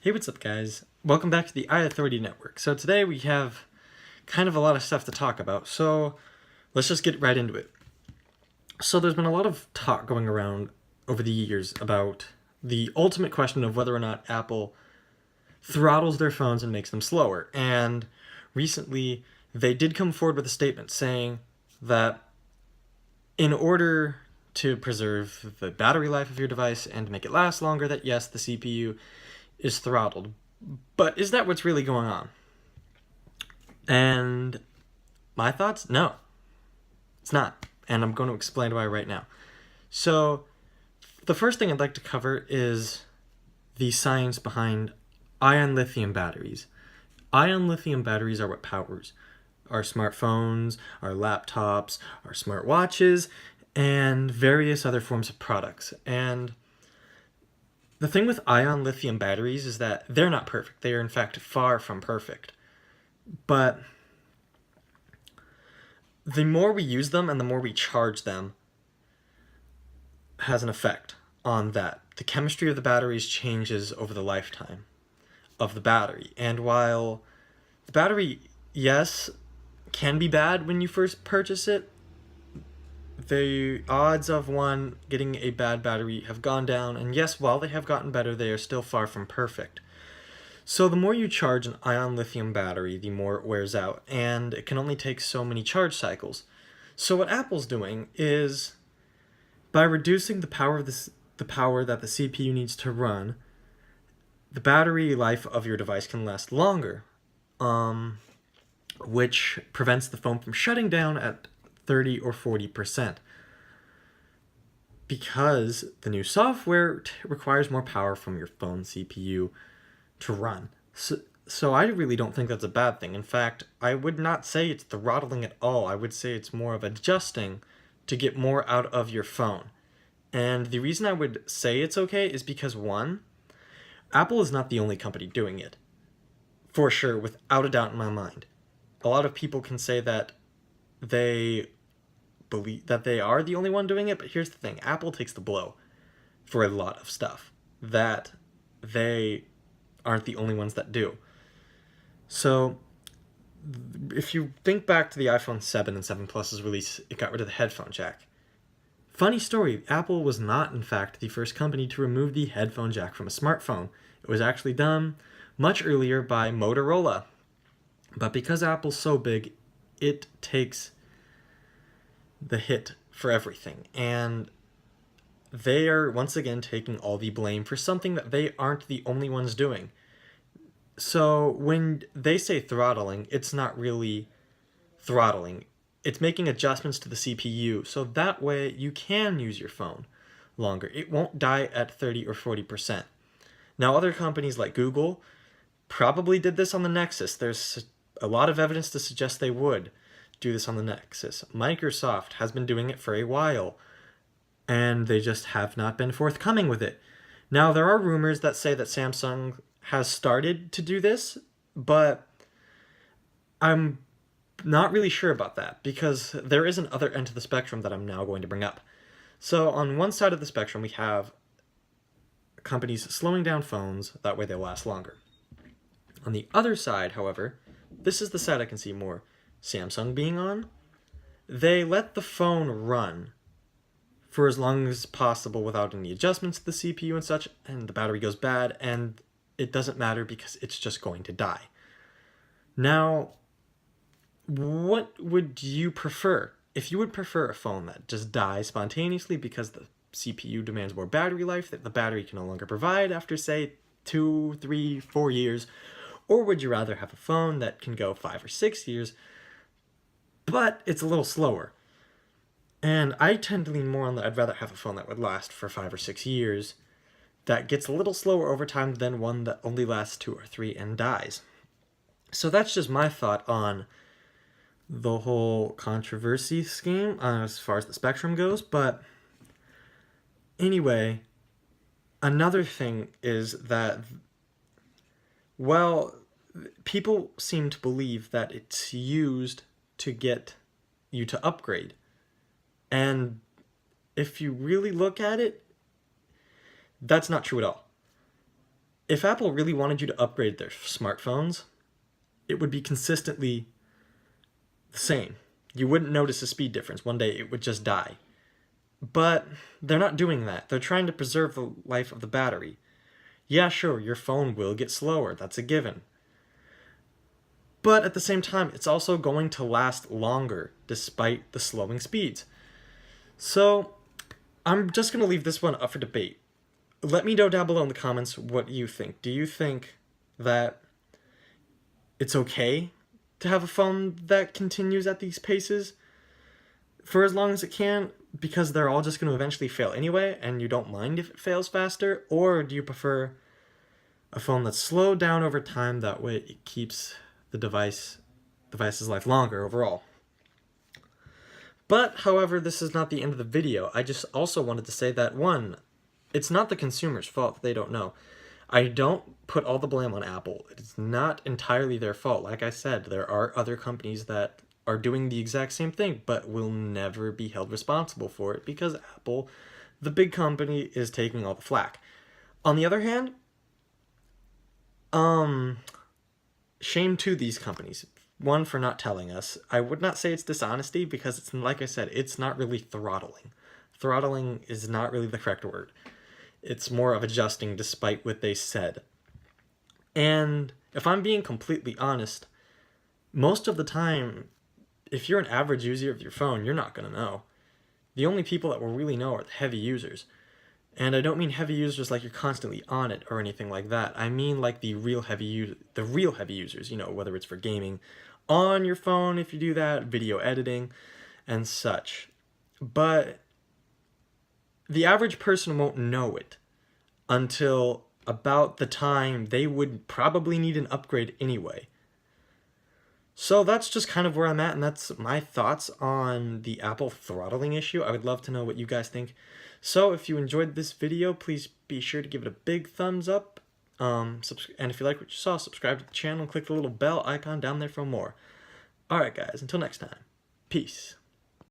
Hey, what's up, guys? Welcome back to the iAuthority Network. So today we have kind of a lot of stuff to talk about, so let's just get right into it. So there's been a lot of talk going around over the years about the ultimate question of whether or not Apple throttles their phones and makes them slower. And recently, they did come forward with a statement saying that in order to preserve the battery life of your device and make it last longer, that yes, the CPU is throttled. But is that what's really going on? And my thoughts? No, it's not. And I'm going to explain why right now. So, the first thing I'd like to cover is the science behind ion lithium batteries. Ion lithium batteries are what powers our smartphones, our laptops, our smartwatches, and various other forms of products. And the thing with ion lithium batteries is that they're not perfect. They are, in fact, far from perfect. But the more we use them and the more we charge them has an effect on that. The chemistry of the batteries changes over the lifetime of the battery. And while the battery, yes, can be bad when you first purchase it, the odds of one getting a bad battery have gone down. And yes, while they have gotten better, they are still far from perfect. So the more you charge an ion lithium battery, the more it wears out, and it can only take so many charge cycles. So what Apple's doing is, by reducing the power that the CPU needs to run, the battery life of your device can last longer, which prevents the phone from shutting down at 30 or 40%. Because the new software requires more power from your phone CPU to run. So I really don't think that's a bad thing. In fact, I would not say it's throttling at all. I would say it's more of adjusting to get more out of your phone. And the reason I would say it's okay is because, one, Apple is not the only company doing it. For sure, without a doubt in my mind. A lot of people can say that they believe that they are the only one doing it, but here's the thing. Apple takes the blow for a lot of stuff that they aren't the only ones that do. So, if you think back to the iPhone 7 and 7 Plus's release, it got rid of the headphone jack. Funny story, Apple was not, in fact, the first company to remove the headphone jack from a smartphone. It was actually done much earlier by Motorola. But because Apple's so big, it takes the hit for everything. And they are, once again, taking all the blame for something that they aren't the only ones doing. So when they say throttling, it's not really throttling. It's making adjustments to the CPU, so that way you can use your phone longer. It won't die at 30 or 40%. Now, other companies like Google probably did this on the Nexus. There's a lot of evidence to suggest they would do this on the Nexus. Microsoft has been doing it for a while, and they just have not been forthcoming with it. Now, there are rumors that say that Samsung has started to do this, but I'm not really sure about that because there is an other end to the spectrum that I'm now going to bring up. So on one side of the spectrum, we have companies slowing down phones, that way they last longer. On the other side, however, this is the side I can see more Samsung being on. They let the phone run for as long as possible without any adjustments to the CPU and such, and the battery goes bad, and it doesn't matter because it's just going to die. Now, what would you prefer? If you would prefer a phone that just dies spontaneously because the CPU demands more battery life that the battery can no longer provide after, say, 2, 3, 4 years, or would you rather have a phone that can go 5 or 6 years, but it's a little slower? And I tend to lean more on that. I'd rather have a phone that would last for 5 or 6 years that gets a little slower over time than one that only lasts 2 or 3 and dies. So that's just my thought on the whole controversy scheme as far as the spectrum goes. But anyway, another thing is that, well, people seem to believe that it's used to get you to upgrade. And if you really look at it, that's not true at all. if Apple really wanted you to upgrade their smartphones, it would be consistently the same. You wouldn't notice a speed difference. One day it would just die. But they're not doing that. They're trying to preserve the life of the battery. Yeah, sure, your phone will get slower. That's a given. But at the same time, it's also going to last longer despite the slowing speeds. So I'm just going to leave this one up for debate. Let me know down below in the comments what you think. Do you think that it's okay to have a phone that continues at these paces for as long as it can, because they're all just going to eventually fail anyway, and you don't mind if it fails faster? Or do you prefer a phone that's slowed down over time, that way it keeps the device's life longer overall? But, however, this is not the end of the video. I just also wanted to say that, one, it's not the consumer's fault that they don't know. I don't put all the blame on Apple. It's not entirely their fault. Like I said, there are other companies that are doing the exact same thing, but will never be held responsible for it because Apple, the big company, is taking all the flack. On the other hand, shame to these companies. One, for not telling us. I would not say it's dishonesty because it's, like I said, it's not really throttling. Throttling is not really the correct word. It's more of adjusting despite what they said. And if I'm being completely honest, most of the time, if you're an average user of your phone, you're not going to know. The only people that will really know are the heavy users. And I don't mean heavy users like you're constantly on it or anything like that. I mean like the real heavy users, you know, whether it's for gaming on your phone, if you do that, video editing and such. But the average person won't know it until about the time they would probably need an upgrade anyway. So that's just kind of where I'm at, and that's my thoughts on the Apple throttling issue. I would love to know what you guys think. So if you enjoyed this video, please be sure to give it a big thumbs up. And if you like what you saw, subscribe to the channel and click the little bell icon down there for more. Alright guys, until next time, peace.